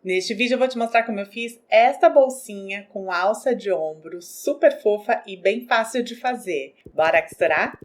Neste vídeo eu vou te mostrar como eu fiz esta bolsinha com alça de ombro, super fofa e bem fácil de fazer. Bora costurar?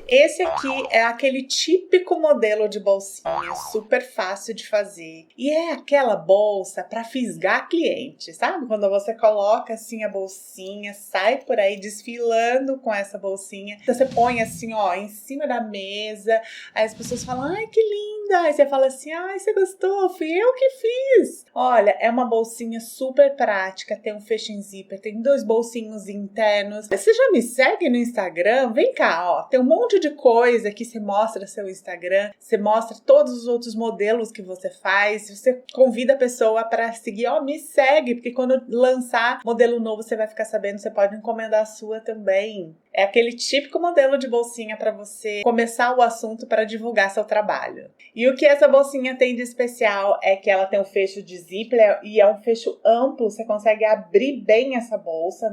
Esse aqui é aquele típico modelo de bolsinha, super fácil de fazer. E é aquela bolsa para fisgar cliente, sabe? Quando você coloca assim a bolsinha, sai por aí desfilando com essa bolsinha. Então você põe assim, ó, em cima da mesa, aí as pessoas falam, ai que linda! Aí você fala assim, ai você gostou? Fui eu que fiz! Olha, é uma bolsinha super prática, tem um fecho em zíper, tem 2 bolsinhos internos. Você já me segue no Instagram? Vem cá, ó, tem um monte de coisa que você mostra seu Instagram, você mostra todos os outros modelos que você faz, você convida a pessoa para seguir, ó, me segue, porque quando lançar modelo novo você vai ficar sabendo, você pode encomendar a sua também. É aquele típico modelo de bolsinha para você começar o assunto para divulgar seu trabalho. E o que essa bolsinha tem de especial é que ela tem um fecho de zíper e é um fecho amplo, você consegue abrir bem essa bolsa,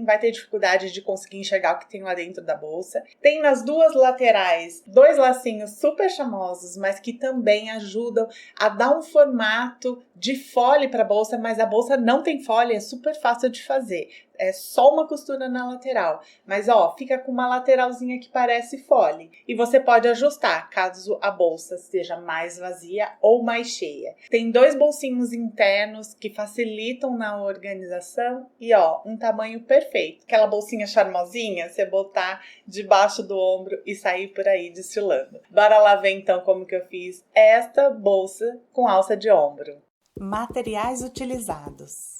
vai ter dificuldade de conseguir enxergar o que tem lá dentro da bolsa. Tem nas duas laterais 2 lacinhos super charmosos, mas que também ajudam a dar um formato de fole para a bolsa, mas a bolsa não tem fole, é super fácil de fazer. É só uma costura na lateral, mas ó, fica com uma lateralzinha que parece fole. E você pode ajustar caso a bolsa seja mais vazia ou mais cheia. Tem 2 bolsinhos internos que facilitam na organização e ó, um tamanho perfeito. Aquela bolsinha charmosinha, você botar debaixo do ombro e sair por aí desfilando. Bora lá ver então como que eu fiz esta bolsa com alça de ombro. Materiais utilizados.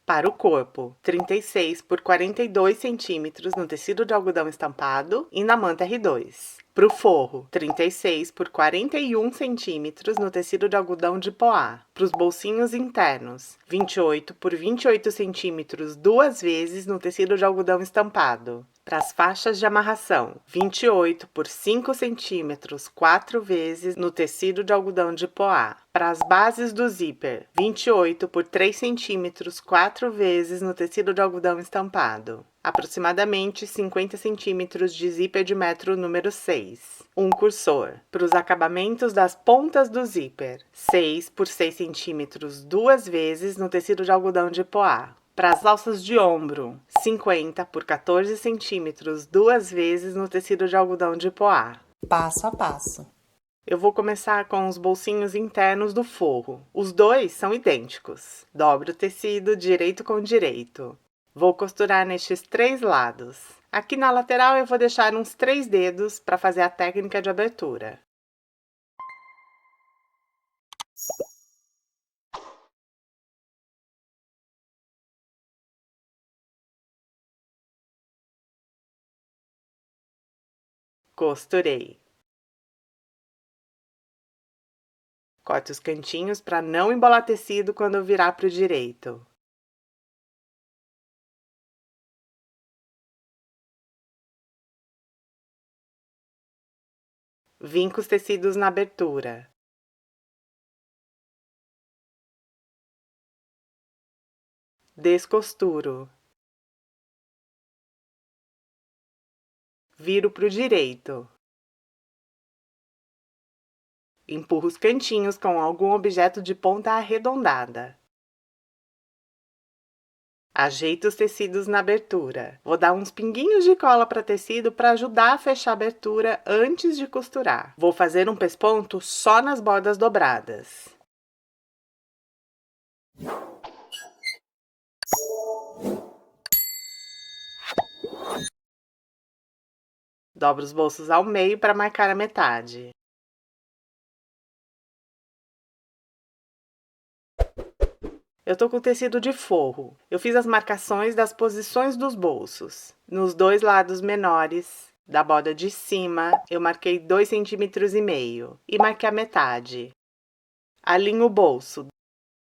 Para o corpo, 36 por 42 centímetros no tecido de algodão estampado e na manta R2. Para o forro, 36 por 41 centímetros no tecido de algodão de poá. Para os bolsinhos internos, 28 por 28 centímetros 2 vezes no tecido de algodão estampado. Para as faixas de amarração, 28 por 5 centímetros 4 vezes no tecido de algodão de poá. Para as bases do zíper, 28 por 3 centímetros 4 vezes no tecido de algodão estampado. Aproximadamente 50 centímetros de zíper de metro número 6. Um cursor. Para os acabamentos das pontas do zíper, 6 por 6 centímetros 2 vezes no tecido de algodão de poá. Para as alças de ombro, 50 por 14 centímetros 2 vezes no tecido de algodão de poá. Passo a passo. Eu vou começar com os bolsinhos internos do forro. Os dois são idênticos. Dobre o tecido direito com direito. Vou costurar nestes 3 lados. Aqui na lateral eu vou deixar uns 3 dedos para fazer a técnica de abertura. Costurei. Corte os cantinhos para não embolar tecido quando eu virar para o direito. Vinco os tecidos na abertura. Descosturo. Viro para o direito. Empurro os cantinhos com algum objeto de ponta arredondada. Ajeito os tecidos na abertura. Vou dar uns pinguinhos de cola para tecido para ajudar a fechar a abertura antes de costurar. Vou fazer um pesponto só nas bordas dobradas. Dobro os bolsos ao meio para marcar a metade. Eu tô com tecido de forro. Eu fiz as marcações das posições dos bolsos. Nos 2 lados menores da borda de cima, eu marquei 2,5 centímetros e marquei a metade. Alinho o bolso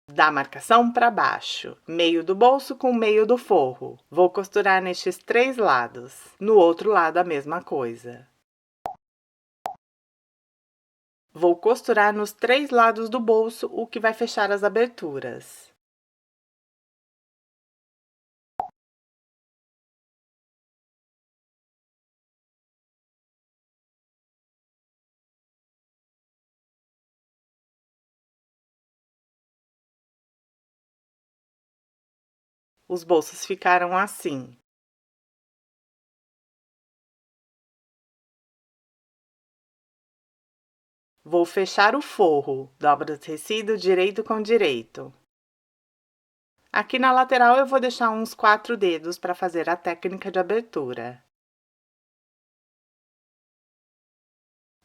da marcação para baixo, meio do bolso com meio do forro. Vou costurar nestes 3 lados. No outro lado a mesma coisa. Vou costurar nos 3 lados do bolso, o que vai fechar as aberturas. Os bolsos ficaram assim. Vou fechar o forro. Dobra o tecido direito com direito. Aqui na lateral eu vou deixar uns 4 dedos para fazer a técnica de abertura.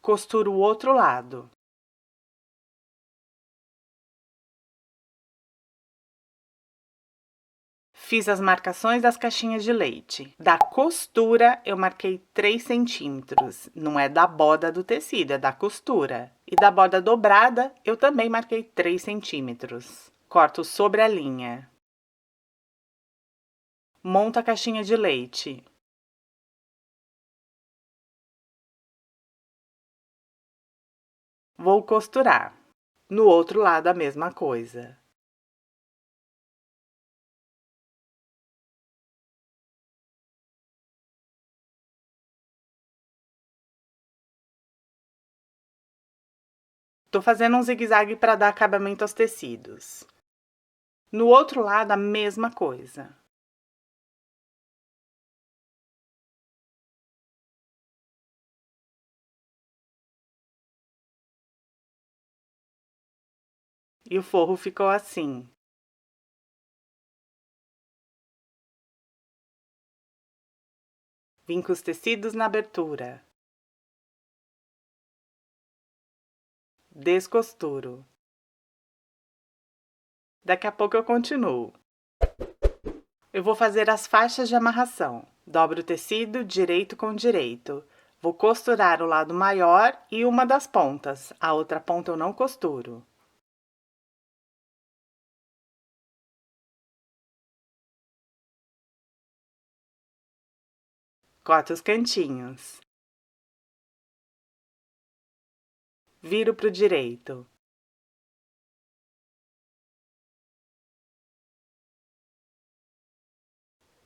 Costuro o outro lado. Fiz as marcações das caixinhas de leite. Da costura, eu marquei 3 centímetros. Não é da borda do tecido, é da costura. E da borda dobrada, eu também marquei 3 centímetros. Corto sobre a linha. Monto a caixinha de leite. Vou costurar. No outro lado, a mesma coisa. Tô fazendo um zigue-zague para dar acabamento aos tecidos. No outro lado, a mesma coisa. E o forro ficou assim. Vim com os tecidos na abertura. Descosturo. Daqui a pouco eu continuo. Eu vou fazer as faixas de amarração. Dobro o tecido direito com direito. Vou costurar o lado maior e uma das pontas. A outra ponta eu não costuro. Corto os cantinhos. Viro pro direito.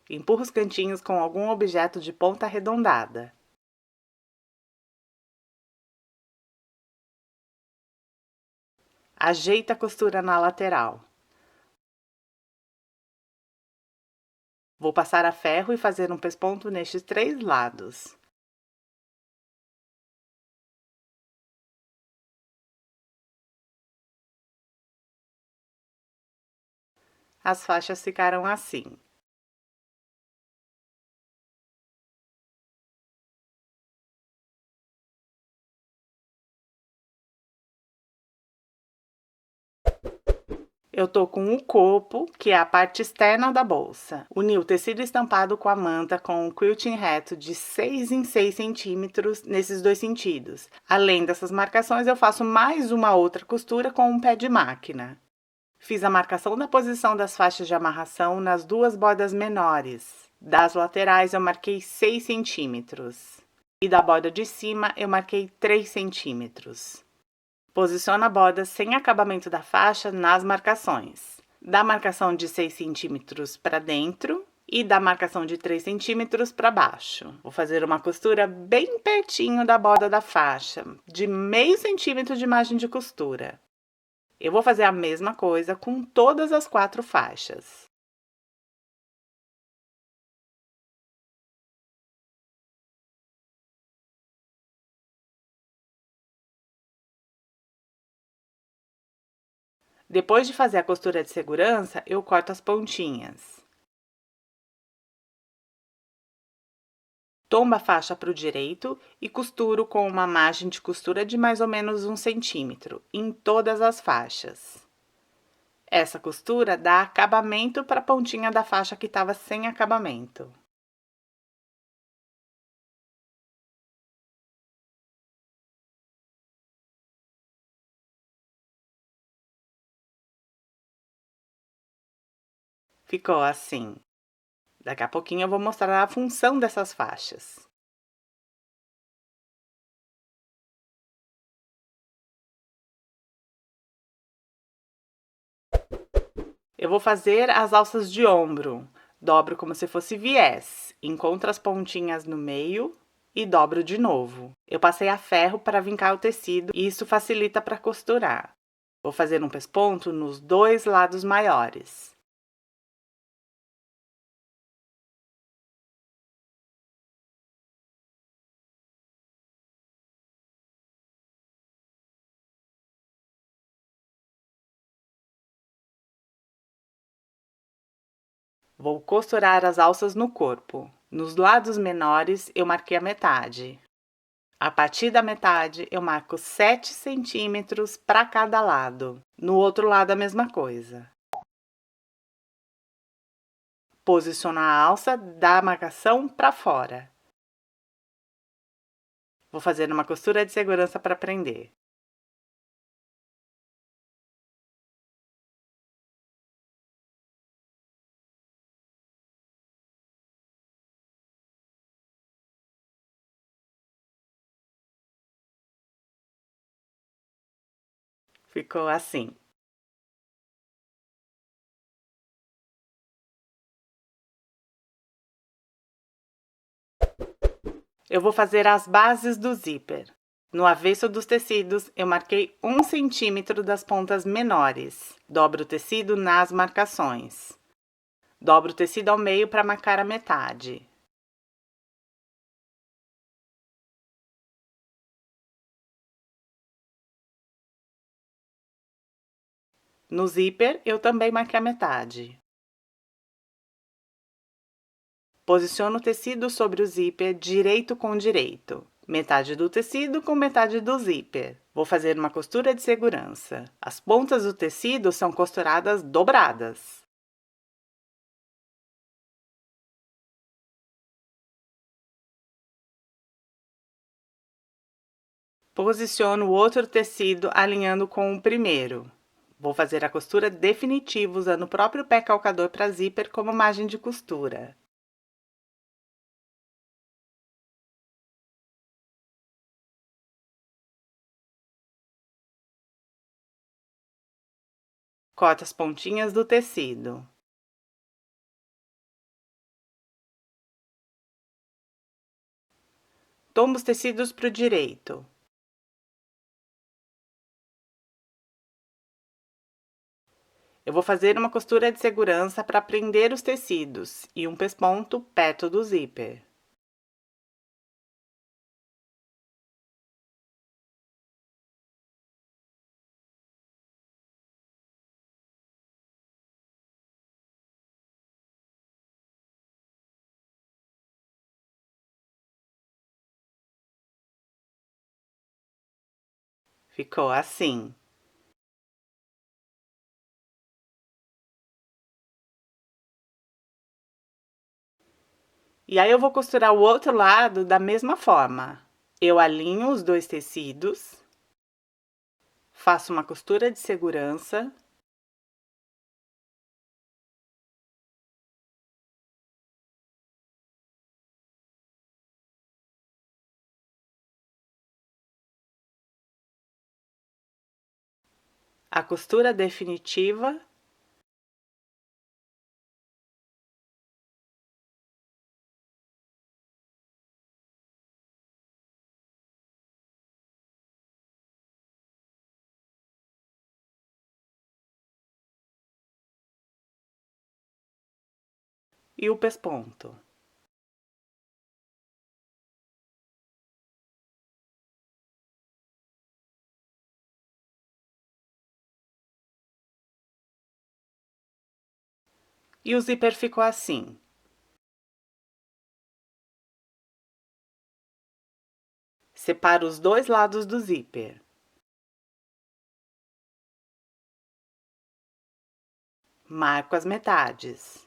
Empurro os cantinhos com algum objeto de ponta arredondada. Ajeita a costura na lateral. Vou passar a ferro e fazer um pesponto nestes 3 lados. As faixas ficaram assim. Eu tô com o corpo, que é a parte externa da bolsa. Uni o tecido estampado com a manta com um quilting reto de 6 em 6 centímetros nesses 2 sentidos. Além dessas marcações, eu faço mais uma outra costura com um pé de máquina. Fiz a marcação da posição das faixas de amarração nas 2 bordas menores. Das laterais, eu marquei 6 centímetros. E da borda de cima, eu marquei 3 centímetros. Posiciona a borda sem acabamento da faixa nas marcações. Da marcação de 6 centímetros para dentro e da marcação de 3 centímetros para baixo. Vou fazer uma costura bem pertinho da borda da faixa, de meio centímetro de margem de costura. Eu vou fazer a mesma coisa com todas as 4 faixas. Depois de fazer a costura de segurança, eu corto as pontinhas. Tombo a faixa para o direito e costuro com uma margem de costura de mais ou menos 1 centímetro em todas as faixas. Essa costura dá acabamento para a pontinha da faixa que estava sem acabamento. Ficou assim. Daqui a pouquinho eu vou mostrar a função dessas faixas. Eu vou fazer as alças de ombro. Dobro como se fosse viés. Encontro as pontinhas no meio e dobro de novo. Eu passei a ferro para vincar o tecido e isso facilita para costurar. Vou fazer um pesponto nos 2 lados maiores. Vou costurar as alças no corpo. Nos lados menores, eu marquei a metade. A partir da metade, eu marco 7 centímetros para cada lado. No outro lado, a mesma coisa. Posiciono a alça da marcação para fora. Vou fazer uma costura de segurança para prender. Ficou assim. Eu vou fazer as bases do zíper. No avesso dos tecidos, eu marquei 1 centímetro das pontas menores. Dobro o tecido nas marcações. Dobro o tecido ao meio para marcar a metade. No zíper, eu também marquei a metade. Posiciono o tecido sobre o zíper direito com direito. Metade do tecido com metade do zíper. Vou fazer uma costura de segurança. As pontas do tecido são costuradas dobradas. Posiciono o outro tecido alinhando com o primeiro. Vou fazer a costura definitiva usando o próprio pé calcador para zíper como margem de costura. Corto as pontinhas do tecido. Tombo os tecidos para o direito. Eu vou fazer uma costura de segurança para prender os tecidos e um pesponto perto do zíper. Ficou assim. E aí eu vou costurar o outro lado da mesma forma. Eu alinho os dois tecidos, faço uma costura de segurança. A costura definitiva. E o pesponto. E o zíper ficou assim. Separo os dois lados do zíper. Marco as metades.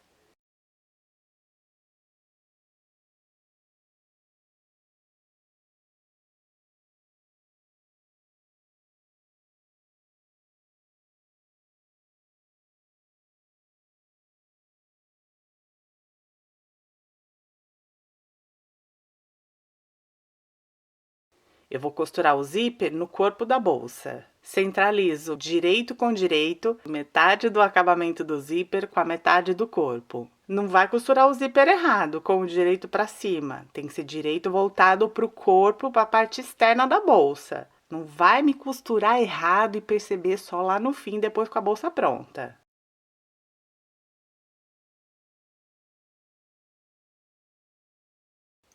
Eu vou costurar o zíper no corpo da bolsa. Centralizo direito com direito, metade do acabamento do zíper com a metade do corpo. Não vai costurar o zíper errado, com o direito para cima. Tem que ser direito voltado para o corpo, para a parte externa da bolsa. Não vai me costurar errado e perceber só lá no fim, depois com a bolsa pronta.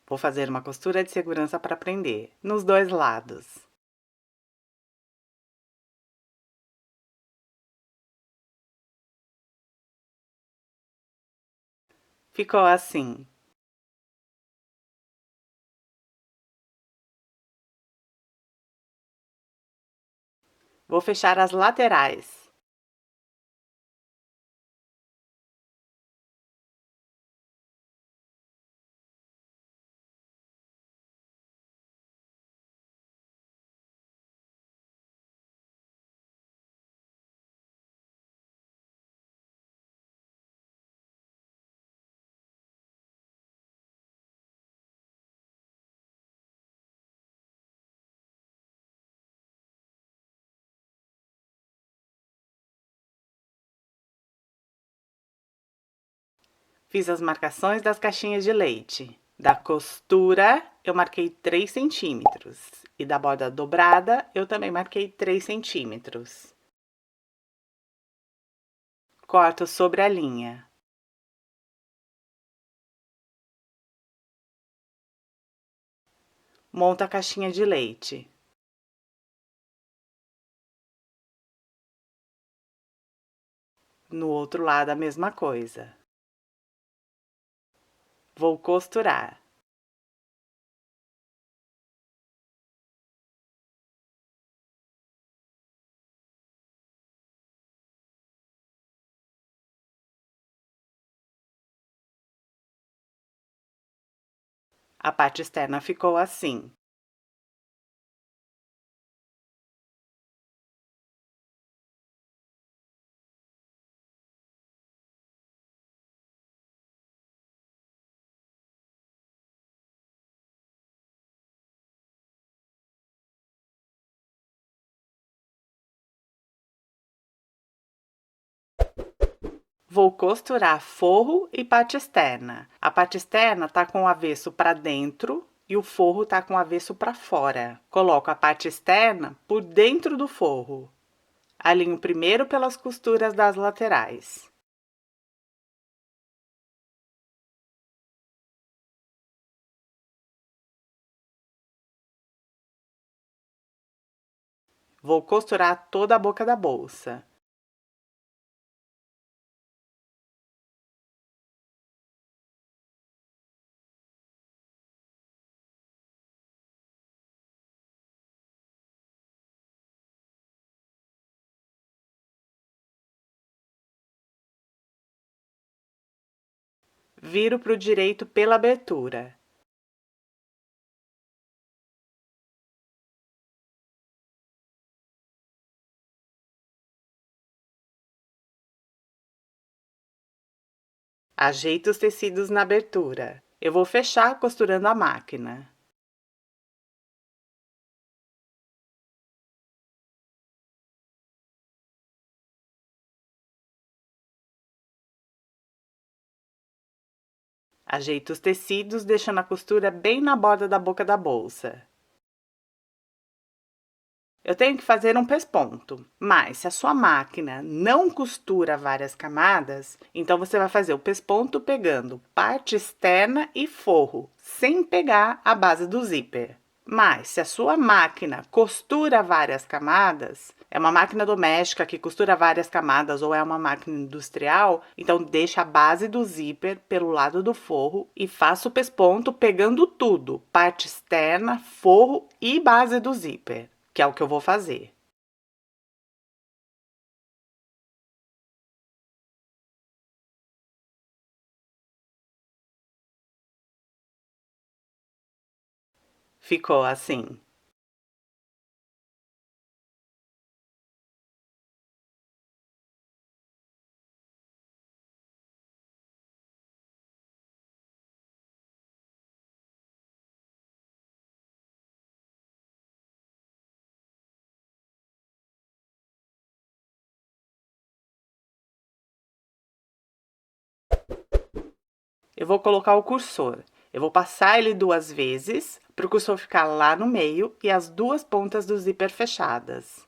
Vou fazer uma costura de segurança para prender, nos dois lados. Ficou assim. Vou fechar as laterais. Fiz as marcações das caixinhas de leite. Da costura, eu marquei 3 centímetros. E da borda dobrada, eu também marquei 3 centímetros. Corto sobre a linha. Monto a caixinha de leite. No outro lado, a mesma coisa. Vou costurar. A parte externa ficou assim. Vou costurar forro e parte externa. A parte externa tá com o avesso para dentro e o forro tá com o avesso para fora. Coloco a parte externa por dentro do forro. Alinho primeiro pelas costuras das laterais. Vou costurar toda a boca da bolsa. Viro para o direito pela abertura. Ajeito os tecidos na abertura. Eu vou fechar costurando a máquina. Ajeito os tecidos, deixando a costura bem na borda da boca da bolsa. Eu tenho que fazer um pesponto, mas se a sua máquina não costura várias camadas, então você vai fazer o pesponto pegando parte externa e forro, sem pegar a base do zíper. Mas se a sua máquina costura várias camadas, é uma máquina doméstica que costura várias camadas ou é uma máquina industrial, então deixa a base do zíper pelo lado do forro e faça o pesponto pegando tudo, parte externa, forro e base do zíper, que é o que eu vou fazer. Ficou assim. Eu vou colocar o cursor. Eu vou passar ele 2 vezes, para o cursor ficar lá no meio e as 2 pontas do zíper fechadas.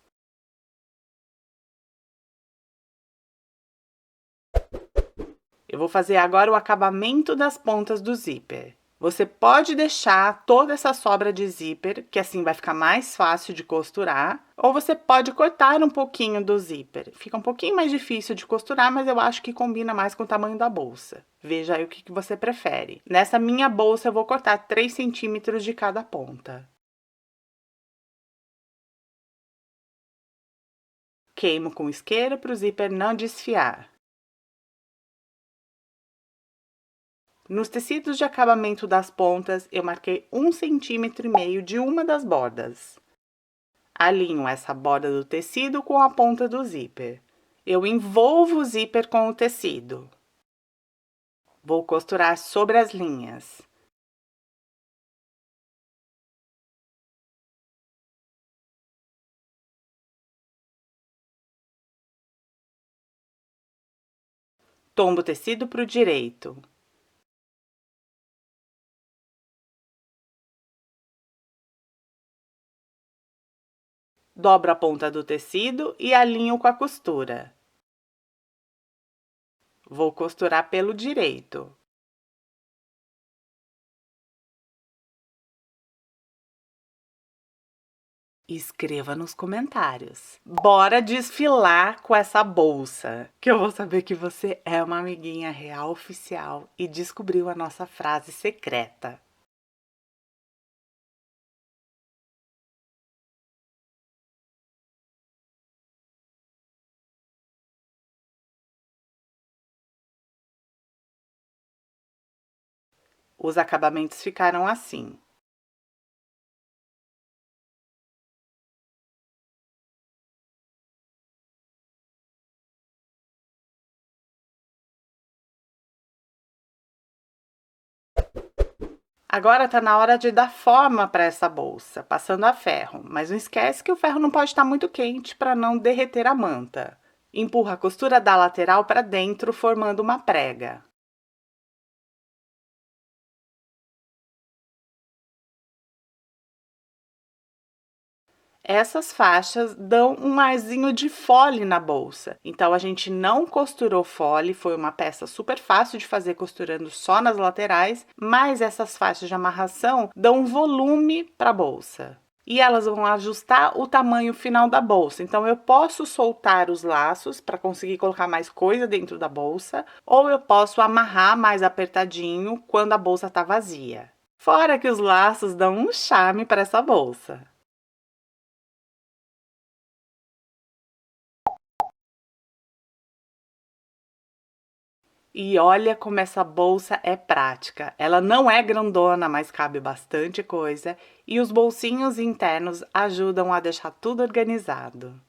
Eu vou fazer agora o acabamento das pontas do zíper. Você pode deixar toda essa sobra de zíper, que assim vai ficar mais fácil de costurar, ou você pode cortar um pouquinho do zíper. Fica um pouquinho mais difícil de costurar, mas eu acho que combina mais com o tamanho da bolsa. Veja aí o que você prefere. Nessa minha bolsa eu vou cortar 3 centímetros de cada ponta. Queimo com isqueiro para o zíper não desfiar. Nos tecidos de acabamento das pontas, eu marquei 1,5 cm de uma das bordas. Alinho essa borda do tecido com a ponta do zíper. Eu envolvo o zíper com o tecido. Vou costurar sobre as linhas. Tombo o tecido para o direito. Dobro a ponta do tecido e alinho com a costura. Vou costurar pelo direito. Escreva nos comentários. Bora desfilar com essa bolsa, que eu vou saber que você é uma amiguinha real oficial e descobriu a nossa frase secreta. Os acabamentos ficaram assim. Agora tá na hora de dar forma para essa bolsa, passando a ferro, mas não esquece que o ferro não pode estar muito quente para não derreter a manta. Empurra a costura da lateral para dentro, formando uma prega. Essas faixas dão um arzinho de fole na bolsa. Então, a gente não costurou fole, foi uma peça super fácil de fazer costurando só nas laterais, mas essas faixas de amarração dão um volume para a bolsa. E elas vão ajustar o tamanho final da bolsa. Então, eu posso soltar os laços para conseguir colocar mais coisa dentro da bolsa, ou eu posso amarrar mais apertadinho quando a bolsa está vazia. Fora que os laços dão um charme para essa bolsa. E olha como essa bolsa é prática. Ela não é grandona, mas cabe bastante coisa. E os bolsinhos internos ajudam a deixar tudo organizado.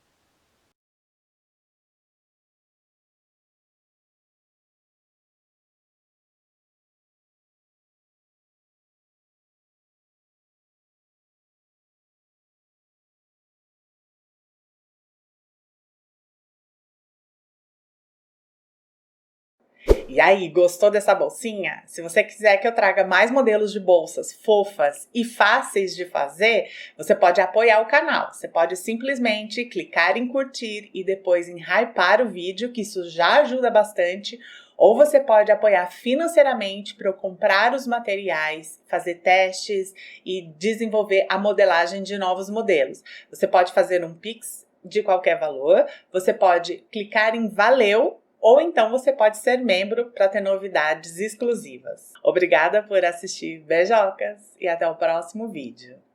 E aí, gostou dessa bolsinha? Se você quiser que eu traga mais modelos de bolsas fofas e fáceis de fazer, você pode apoiar o canal. Você pode simplesmente clicar em curtir e depois em hypar o vídeo, que isso já ajuda bastante. Ou você pode apoiar financeiramente para eu comprar os materiais, fazer testes e desenvolver a modelagem de novos modelos. Você pode fazer um Pix de qualquer valor, você pode clicar em Valeu, ou então você pode ser membro para ter novidades exclusivas. Obrigada por assistir, beijocas, e até o próximo vídeo.